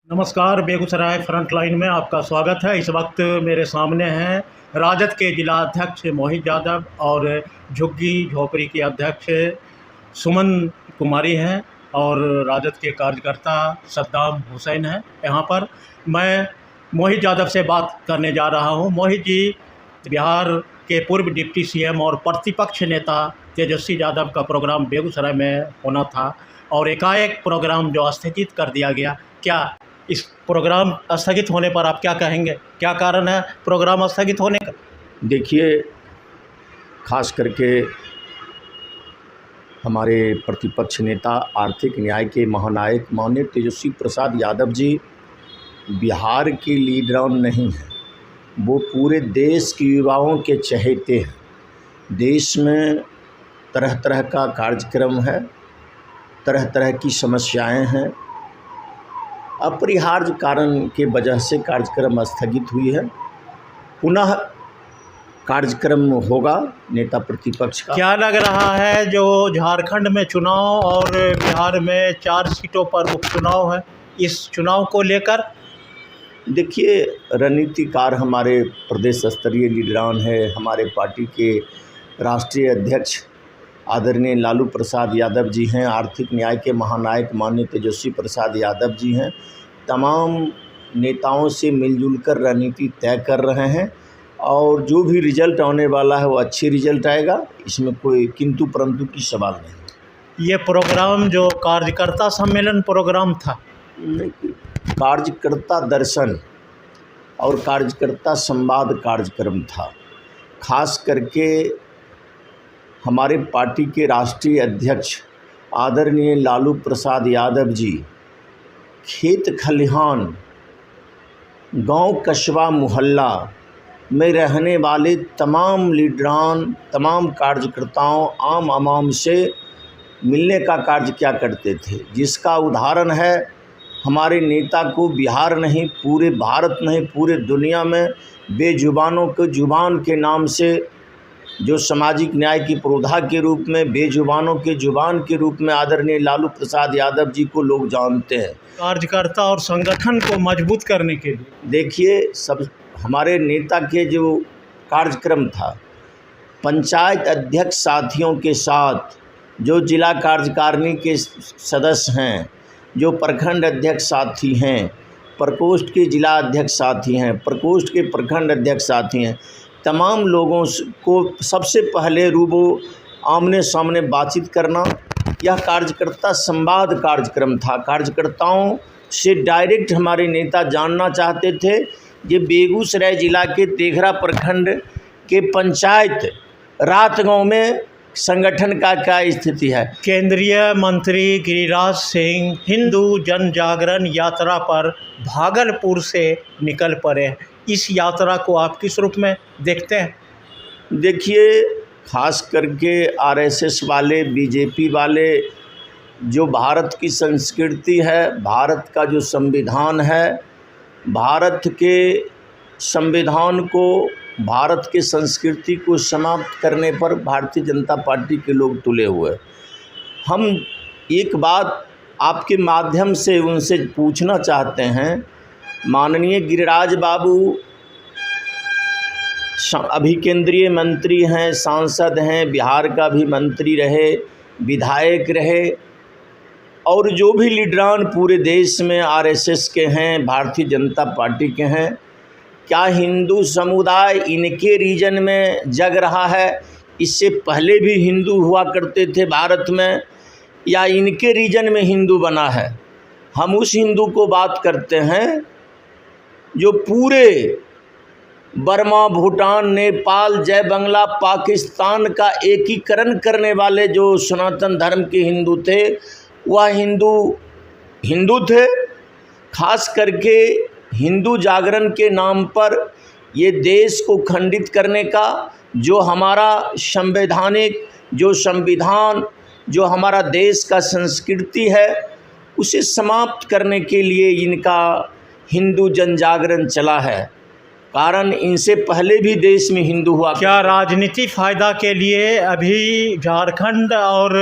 नमस्कार, Begusarai front line में आपका स्वागत है। इस वक्त मेरे सामने हैं राजद के जिला अध्यक्ष मोहित यादव और झुग्गी झोपड़ी के अध्यक्ष सुमन कुमारी हैं और राजद के कार्यकर्ता सद्दाम हुसैन हैं। यहाँ पर मैं मोहित यादव से बात करने जा रहा हूँ। मोहित जी, बिहार के पूर्व डिप्टी सीएम और प्रतिपक्ष नेता तेजस्वी यादव का प्रोग्राम बेगूसराय में होना था और एकाएक प्रोग्राम जो स्थगित कर दिया गया, क्या इस प्रोग्राम स्थगित होने पर आप क्या कहेंगे? क्या कारण है प्रोग्राम स्थगित होने का? देखिए, खास करके हमारे प्रतिपक्ष नेता, आर्थिक न्याय के महानायक माननीय तेजस्वी प्रसाद यादव जी बिहार के लीडर नहीं हैं, वो पूरे देश के युवाओं के चहेते हैं। देश में तरह तरह का कार्यक्रम है, तरह तरह की समस्याएं हैं। अपरिहार्य कारण के वजह से कार्यक्रम स्थगित हुई है। पुनः कार्यक्रम होगा नेता प्रतिपक्ष का। क्या लग रहा है, जो झारखंड में चुनाव और बिहार में 4 सीटों पर उपचुनाव है, इस चुनाव को लेकर? देखिए, रणनीतिकार हमारे प्रदेश स्तरीय लीडरान है, हमारे पार्टी के राष्ट्रीय अध्यक्ष आदरणीय लालू प्रसाद यादव जी हैं, आर्थिक न्याय के महानायक माननीय तेजस्वी प्रसाद यादव जी हैं। तमाम नेताओं से मिलजुल कर रणनीति तय कर रहे हैं और जो भी रिजल्ट आने वाला है वो अच्छी रिजल्ट आएगा, इसमें कोई किंतु परंतु की सवाल नहीं। ये प्रोग्राम जो कार्यकर्ता सम्मेलन प्रोग्राम था, कार्यकर्ता दर्शन और कार्यकर्ता संवाद कार्यक्रम था। खास करके हमारे पार्टी के राष्ट्रीय अध्यक्ष आदरणीय लालू प्रसाद यादव जी खेत खलिहान, गांव, कस्बा, मोहल्ला में रहने वाले तमाम लीडरान, तमाम कार्यकर्ताओं, आम आवाम से मिलने का कार्य क्या करते थे, जिसका उदाहरण है हमारे नेता को बिहार नहीं, पूरे भारत नहीं, पूरे दुनिया में बेजुबानों को जुबान के नाम से, जो सामाजिक न्याय की प्रोधा के रूप में, बेजुबानों के जुबान के रूप में आदरणीय लालू प्रसाद यादव जी को लोग जानते हैं। कार्यकर्ता और संगठन को मजबूत करने के लिए देखिए, सब हमारे नेता के जो कार्यक्रम था, पंचायत अध्यक्ष साथियों के साथ, जो जिला कार्यकारिणी के सदस्य हैं, जो प्रखंड अध्यक्ष साथी हैं, प्रकोष्ठ के जिला अध्यक्ष साथी हैं, प्रकोष्ठ के प्रखंड अध्यक्ष साथी हैं, तमाम लोगों को सबसे पहले रूबो आमने सामने बातचीत करना, यह कार्यकर्ता संवाद कार्यक्रम था। कार्यकर्ताओं से डायरेक्ट हमारे नेता जानना चाहते थे ये बेगूसराय जिला के तेघरा प्रखंड के पंचायत रात गांव में संगठन का क्या स्थिति है। केंद्रीय मंत्री गिरिराज सिंह हिंदू जन जागरण यात्रा पर भागलपुर से निकल पड़े। इस यात्रा को आप किस रूप में देखते हैं? देखिए, खास करके आरएसएस वाले, बीजेपी वाले, जो भारत की संस्कृति है, भारत का जो संविधान है, भारत के संविधान को, भारत के संस्कृति को समाप्त करने पर भारतीय जनता पार्टी के लोग तुले हुए। हम एक बात आपके माध्यम से उनसे पूछना चाहते हैं, माननीय गिरिराज बाबू अभी केंद्रीय मंत्री हैं, सांसद हैं, बिहार का भी मंत्री रहे, विधायक रहे, और जो भी लीडरान पूरे देश में आरएसएस के हैं, भारतीय जनता पार्टी के हैं, क्या हिंदू समुदाय इनके रीजन में जग रहा है? इससे पहले भी हिंदू हुआ करते थे भारत में, या इनके रीजन में हिंदू बना है? हम उस हिंदू को बात करते हैं जो पूरे बर्मा, भूटान, नेपाल, जय बंगला, पाकिस्तान का एकीकरण करने वाले जो सनातन धर्म के हिंदू थे, वह हिंदू थे। खास करके हिंदू जागरण के नाम पर ये देश को खंडित करने का, जो हमारा संवैधानिक, जो संविधान, जो हमारा देश का संस्कृति है, उसे समाप्त करने के लिए इनका हिंदू जन जागरण चला है। कारण इनसे पहले भी देश में हिंदू हुआ। क्या राजनीति फ़ायदा के लिए अभी झारखंड और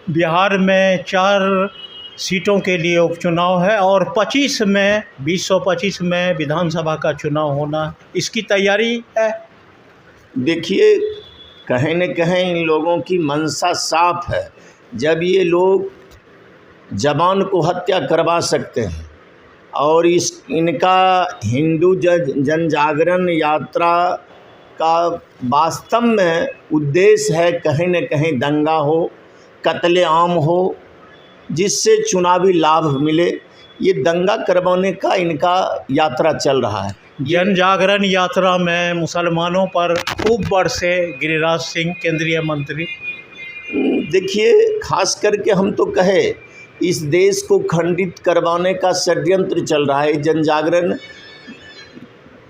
बिहार में 4 सीटों के लिए उपचुनाव है और 2025 में विधानसभा का चुनाव होना, इसकी तैयारी है। देखिए, कहीं न कहीं इन लोगों की मंशा साफ है। जब ये लोग जवान को हत्या करवा सकते हैं और इनका हिंदू जन जागरण यात्रा का वास्तव में उद्देश्य है कहीं न कहीं दंगा हो, कत्लेआम हो, जिससे चुनावी लाभ मिले, ये दंगा करवाने का इनका यात्रा चल रहा है। जन जागरण यात्रा में मुसलमानों पर खूब बरसे गिरिराज सिंह केंद्रीय मंत्री। देखिए, खास करके हम तो कहे इस देश को खंडित करवाने का षड्यंत्र चल रहा है। जन जागरण,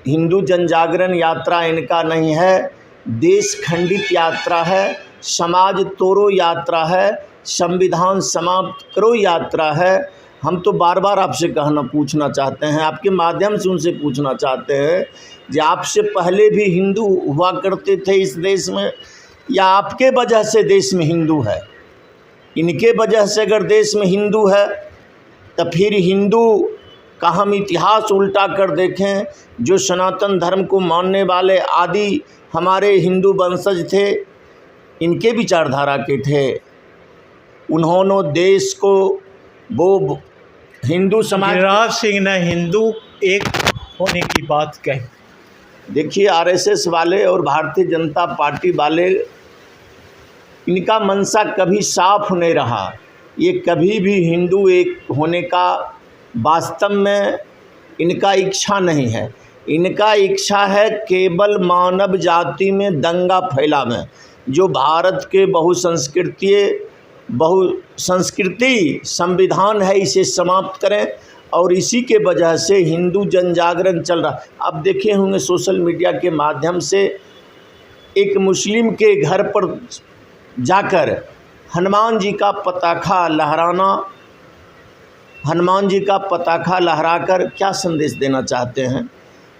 हिंदू जन जागरण यात्रा इनका नहीं है, देश खंडित यात्रा है, समाज तोड़ो यात्रा है, संविधान समाप्त करो यात्रा है। हम तो बार बार आपसे पूछना चाहते हैं, आपके माध्यम से उनसे पूछना चाहते हैं कि आपसे पहले भी हिंदू हुआ करते थे इस देश में, या आपके वजह से देश में हिंदू है? इनके वजह से अगर देश में हिंदू है तो फिर हिंदू का हम इतिहास उल्टा कर देखें, जो सनातन धर्म को मानने वाले आदि हमारे हिंदू वंशज थे, इनके विचारधारा के थे। उन्होंने देश को वो हिंदू समाज, गिरिराज सिंह ने हिंदू एक होने की बात कही। देखिए, आरएसएस वाले और भारतीय जनता पार्टी वाले, इनका मंशा कभी साफ नहीं रहा। ये कभी भी हिंदू एक होने का वास्तव में इनका इच्छा नहीं है। इनका इच्छा है केवल मानव जाति में दंगा फैलावे, जो भारत के बहुसंस्कृति संविधान है, इसे समाप्त करें। और इसी के वजह से हिंदू जन जागरण चल रहा। अब देखे होंगे सोशल मीडिया के माध्यम से एक मुस्लिम के घर पर जाकर हनुमान जी का पताखा लहराना, हनुमान जी का पताखा लहराकर क्या संदेश देना चाहते हैं?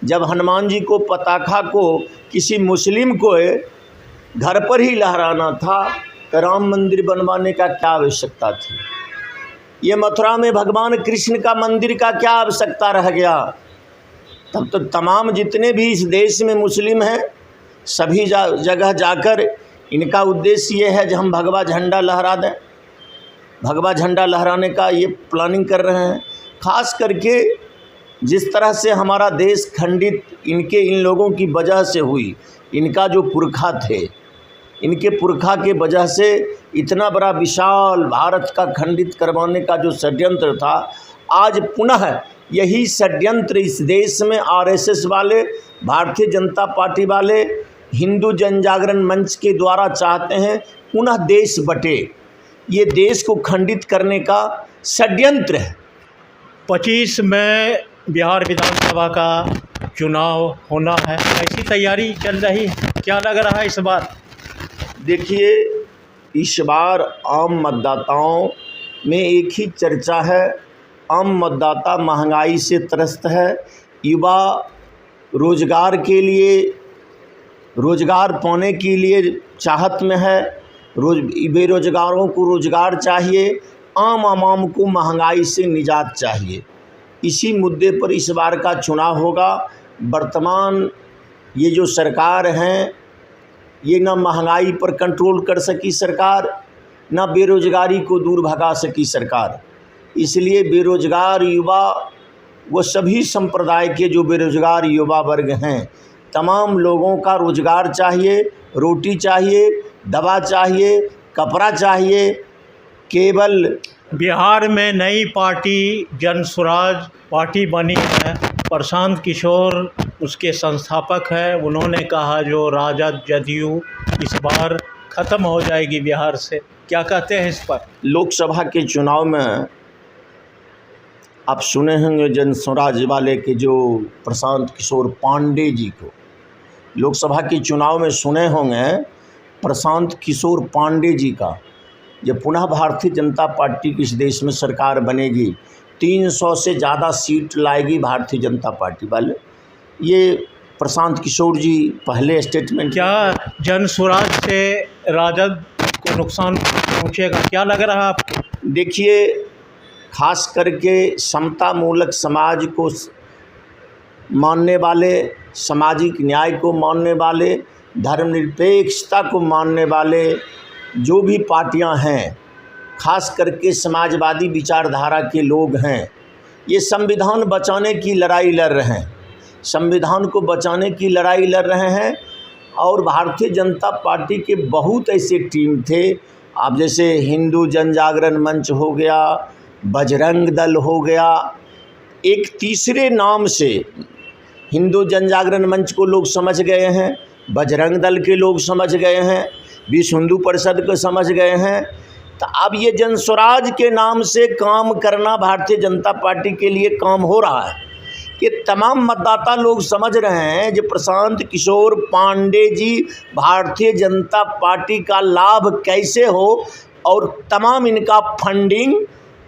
जब हनुमान जी को पताखा को किसी मुस्लिम को घर पर ही लहराना था तो राम मंदिर बनवाने का क्या आवश्यकता थी? ये मथुरा में भगवान कृष्ण का मंदिर का क्या आवश्यकता रह गया? तब तो तमाम जितने भी इस देश में मुस्लिम हैं, सभी जगह जाकर इनका उद्देश्य ये है कि हम भगवा झंडा लहरा दें। भगवा झंडा लहराने का ये प्लानिंग कर रहे हैं। खास करके जिस तरह से हमारा देश खंडित इन लोगों की वजह से हुई, इनका जो पुरखा थे, इनके पुरखा के वजह से इतना बड़ा विशाल भारत का खंडित करवाने का जो षड्यंत्र था, आज पुनः यही षड्यंत्र इस देश में आरएसएस वाले, भारतीय जनता पार्टी वाले, हिंदू जन जागरण मंच के द्वारा चाहते हैं पुनः देश बटे। ये देश को खंडित करने का षड्यंत्र है। 25 में बिहार विधानसभा का चुनाव होना है, ऐसी तैयारी चल रही है, क्या लग रहा है इस बार? देखिए, इस बार आम मतदाताओं में एक ही चर्चा है। आम मतदाता महंगाई से त्रस्त है, युवा रोजगार के लिए, रोजगार पाने के लिए चाहत में है, बेरोजगारों को रोजगार चाहिए, आम को महंगाई से निजात चाहिए। इसी मुद्दे पर इस बार का चुनाव होगा। वर्तमान ये जो सरकार हैं, ये न महंगाई पर कंट्रोल कर सकी सरकार, न बेरोजगारी को दूर भगा सकी सरकार। इसलिए बेरोजगार युवा, वो सभी संप्रदाय के जो बेरोजगार युवा वर्ग हैं, तमाम लोगों का रोजगार चाहिए, रोटी चाहिए, दवा चाहिए, कपड़ा चाहिए। केवल बिहार में नई पार्टी जन स्वराज पार्टी बनी है, प्रशांत किशोर उसके संस्थापक हैं। उन्होंने कहा जो राजद जदयू इस बार ख़त्म हो जाएगी बिहार से, क्या कहते हैं इस पर? लोकसभा के चुनाव में आप सुने होंगे जन स्वराज वाले के जो प्रशांत किशोर पांडे जी को, लोकसभा के चुनाव में सुने होंगे प्रशांत किशोर पांडे जी का, जब पुनः भारतीय जनता पार्टी की इस देश में सरकार बनेगी, 300 से ज़्यादा सीट लाएगी भारतीय जनता पार्टी वाले। ये प्रशांत किशोर जी पहले स्टेटमेंट। क्या जन स्वराज से राजद को नुकसान पहुँचेगा, क्या लग रहा है आपको? देखिए, खास करके समता मूलक समाज को मानने वाले, सामाजिक न्याय को मानने वाले, धर्मनिरपेक्षता को मानने वाले जो भी पार्टियां हैं, खास करके समाजवादी विचारधारा के लोग हैं, ये संविधान बचाने की लड़ाई लड़ रहे हैं, संविधान को बचाने की लड़ाई लड़ रहे हैं। और भारतीय जनता पार्टी के बहुत ऐसे टीम थे, आप जैसे हिंदू जनजागरण मंच हो गया, बजरंग दल हो गया, एक तीसरे नाम से हिंदू जनजागरण मंच को लोग समझ गए हैं, बजरंग दल के लोग समझ गए हैं, विश्व हिंदू परिषद को समझ गए हैं। तो अब ये जनस्वराज के नाम से काम करना भारतीय जनता पार्टी के लिए काम हो रहा है कि तमाम मतदाता लोग समझ रहे हैं जो प्रशांत किशोर पांडे जी भारतीय जनता पार्टी का लाभ कैसे हो, और तमाम इनका फंडिंग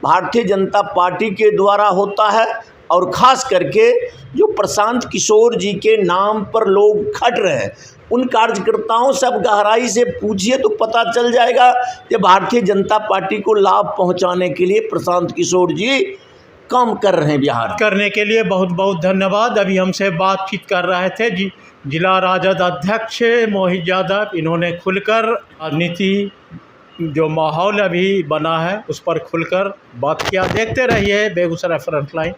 भारतीय जनता पार्टी के द्वारा होता है। और ख़ास करके जो प्रशांत किशोर जी के नाम पर लोग खट रहे हैं, उन कार्यकर्ताओं से अब गहराई से पूछिए तो पता चल जाएगा कि भारतीय जनता पार्टी को लाभ पहुंचाने के लिए प्रशांत किशोर जी काम कर रहे हैं। बिहार करने के लिए बहुत बहुत धन्यवाद। अभी हमसे बातचीत कर रहे थे जिला राजद अध्यक्ष मोहित यादव। इन्होंने खुलकर राजनीति जो माहौल अभी बना है उस पर खुलकर बात किया। देखते रहिए बेगूसराय फ्रंटलाइन।